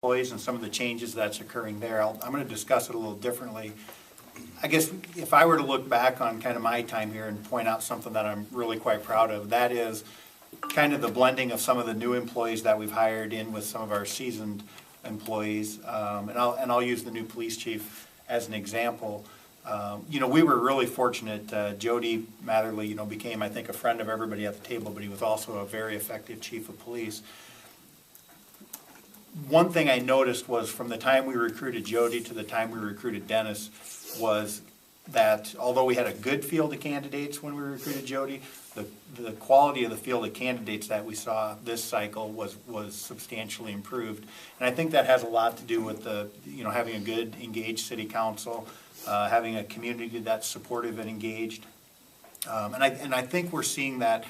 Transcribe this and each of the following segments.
employees and some of the changes that's occurring there. I'm going to discuss it a little differently. I guess if I were to look back on kind of my time here and point out something that I'm really quite proud of, that is kind of the blending of some of the new employees that we've hired in with some of our seasoned employees. And I'll use the new police chief as an example. We were really fortunate. Jody Matherly, became, I think, a friend of everybody at the table, but he was also a very effective chief of police. One thing I noticed was from the time we recruited Jody to the time we recruited Dennis was that although we had a good field of candidates when we recruited Jody, the quality of the field of candidates that we saw this cycle was substantially improved. And I think that has a lot to do with having a good, engaged city council, having a community that's supportive and engaged. And I think we're seeing that.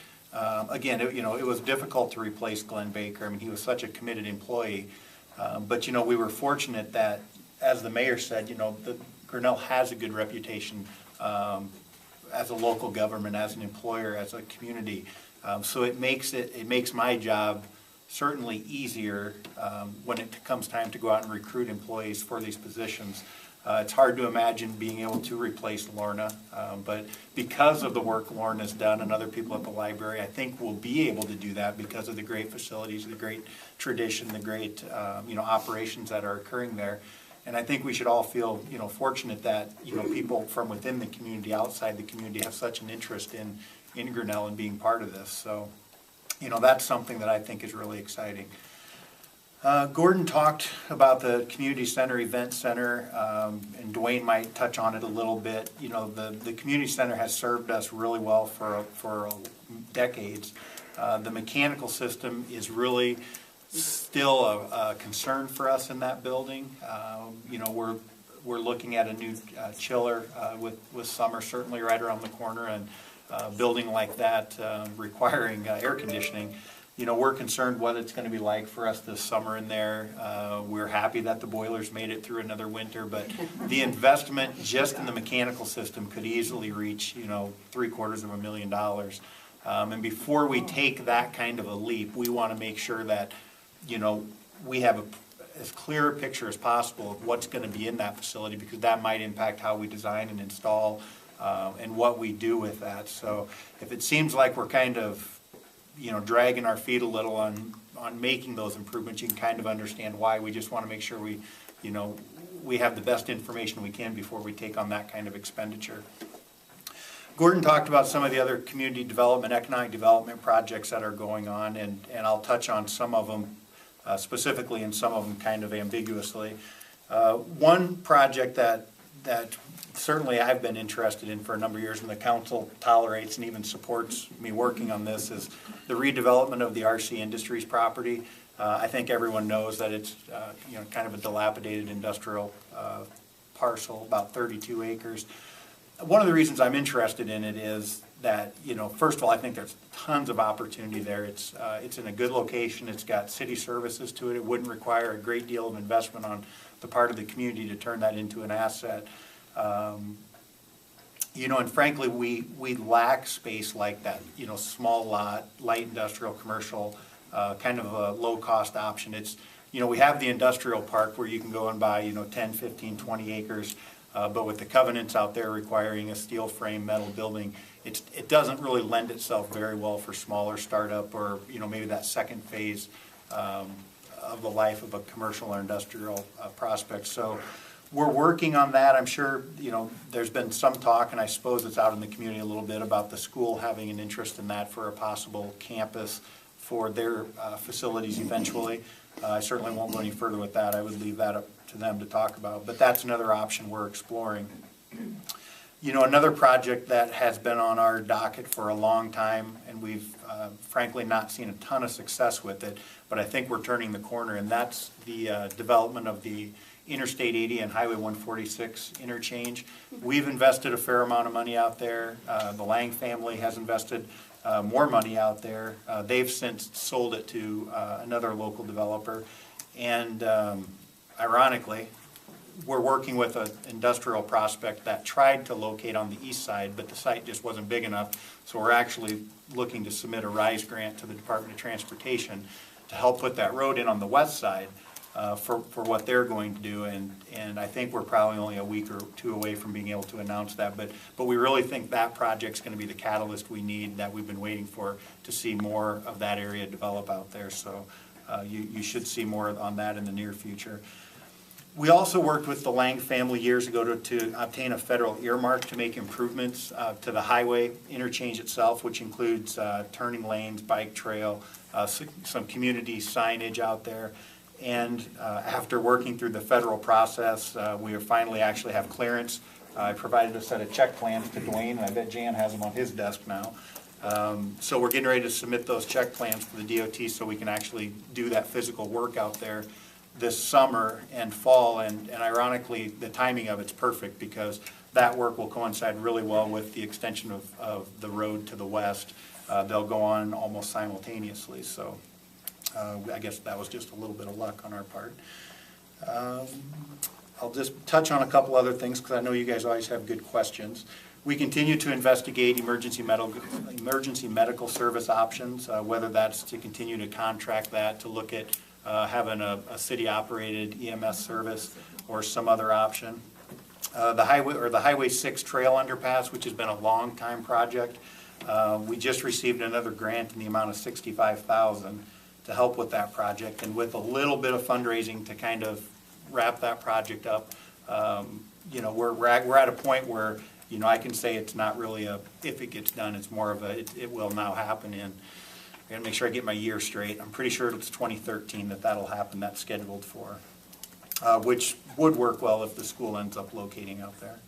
Again, it was difficult to replace Glenn Baker. I mean, he was such a committed employee. But we were fortunate that, as the mayor said, Grinnell has a good reputation as a local government, as an employer, as a community. So it makes my job certainly easier when it comes time to go out and recruit employees for these positions. It's hard to imagine being able to replace Lorna, but because of the work Lorna's done and other people at the library, I think we'll be able to do that because of the great facilities, the great tradition, the great operations that are occurring there. And I think we should all feel fortunate that people from within the community, outside the community, have such an interest in Grinnell and being part of this. So that's something that I think is really exciting. Gordon talked about the community center, event center, and Dwayne might touch on it a little bit. The community center has served us really well for decades. The mechanical system is really still a concern for us in that building. We're looking at a new chiller with summer certainly right around the corner, and a building like that requiring air conditioning. We're concerned what it's going to be like for us this summer in there. We're happy that the boilers made it through another winter, but the investment just in the mechanical system could easily reach, $750,000. And before we take that kind of a leap, we want to make sure that, we have as clear a picture as possible of what's going to be in that facility, because that might impact how we design and install and what we do with that. So if it seems like we're kind of dragging our feet a little on making those improvements, you can kind of understand why. We just want to make sure we have the best information we can before we take on that kind of expenditure. Gordon talked about some of the other community development, economic development projects that are going on, and I'll touch on some of them specifically and some of them kind of ambiguously. One project that certainly I've been interested in for a number of years, and the council tolerates and even supports me working on this, is the redevelopment of the RC Industries property. I think everyone knows that it's kind of a dilapidated industrial parcel, about 32 acres. One of the reasons I'm interested in it is that, first of all, I think there's tons of opportunity there. It's in a good location. It's got city services to it. It wouldn't require a great deal of investment on the part of the community to turn that into an asset. And frankly, we lack space like that, small lot, light industrial, commercial, kind of a low-cost option. It's, we have the industrial park where you can go and buy, 10, 15, 20 acres, but with the covenants out there requiring a steel frame metal building, it doesn't really lend itself very well for smaller startup or, maybe that second phase of the life of a commercial or industrial prospect. So we're working on that. I'm sure, there's been some talk, and I suppose it's out in the community a little bit, about the school having an interest in that for a possible campus for their facilities eventually. I certainly won't go any further with that. I would leave that up to them to talk about. But that's another option we're exploring. Another project that has been on our docket for a long time, and we've frankly not seen a ton of success with it, but I think we're turning the corner, and that's the development of the Interstate 80 and Highway 146 interchange. We've invested a fair amount of money out there. The Lang family has invested more money out there. They've since sold it to another local developer. And ironically, we're working with an industrial prospect that tried to locate on the east side, but the site just wasn't big enough. So we're actually looking to submit a RISE grant to the Department of Transportation to help put that road in on the west side. for what they're going to do, and I think we're probably only a week or two away from being able to announce that, but we really think that project's going to be the catalyst we need, that we've been waiting for, to see more of that area develop out there. So you should see more on that in the near future. We also worked with the Lang family years ago to obtain a federal earmark to make improvements to the highway interchange itself, which includes turning lanes, bike trail, some community signage out there. And after working through the federal process, we finally actually have clearance. I provided a set of check plans to Dwayne, and I bet Jan has them on his desk now. So we're getting ready to submit those check plans for the DOT so we can actually do that physical work out there this summer and fall. And ironically, the timing of it's perfect, because that work will coincide really well with the extension of the road to the west. They'll go on almost simultaneously. So I guess that was just a little bit of luck on our part. I'll just touch on a couple other things, because I know you guys always have good questions. We continue to investigate emergency medical service options, whether that's to continue to contract that, to look at having a city-operated EMS service, or some other option. The Highway 6 trail underpass, which has been a long time project, we just received another grant in the amount of $65,000 to help with that project, and with a little bit of fundraising to kind of wrap that project up. You know, we're at a point where, you know, I can say it's not really a if it gets done, it's more of a it will now happen. And I gotta make sure I get my year straight. I'm pretty sure it's 2013 that'll happen. That's scheduled for, which would work well if the school ends up locating out there.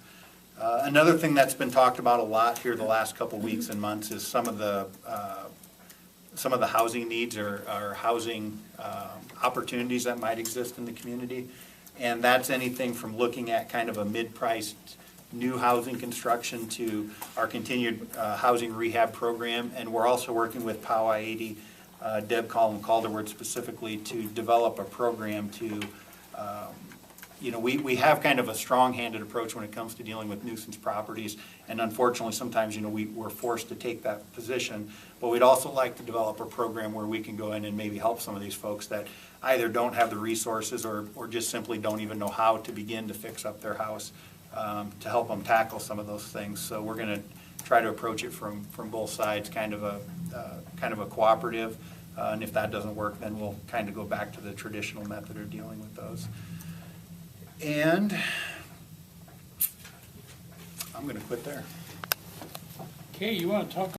Another thing that's been talked about a lot here the last couple weeks and months is some of the housing needs or housing opportunities that might exist in the community. And that's anything from looking at kind of a mid-priced new housing construction to our continued housing rehab program. And we're also working with POW I-80, Deb Calderwood specifically, to develop a program to, you know, we have kind of a strong-handed approach when it comes to dealing with nuisance properties. And unfortunately, sometimes, you know, we're forced to take that position. But we'd also like to develop a program where we can go in and maybe help some of these folks that either don't have the resources or just simply don't even know how to begin to fix up their house, to help them tackle some of those things. So we're going to try to approach it from both sides, kind of a cooperative. And if that doesn't work, then we'll kind of go back to the traditional method of dealing with those. And I'm going to quit there. Okay, you want to talk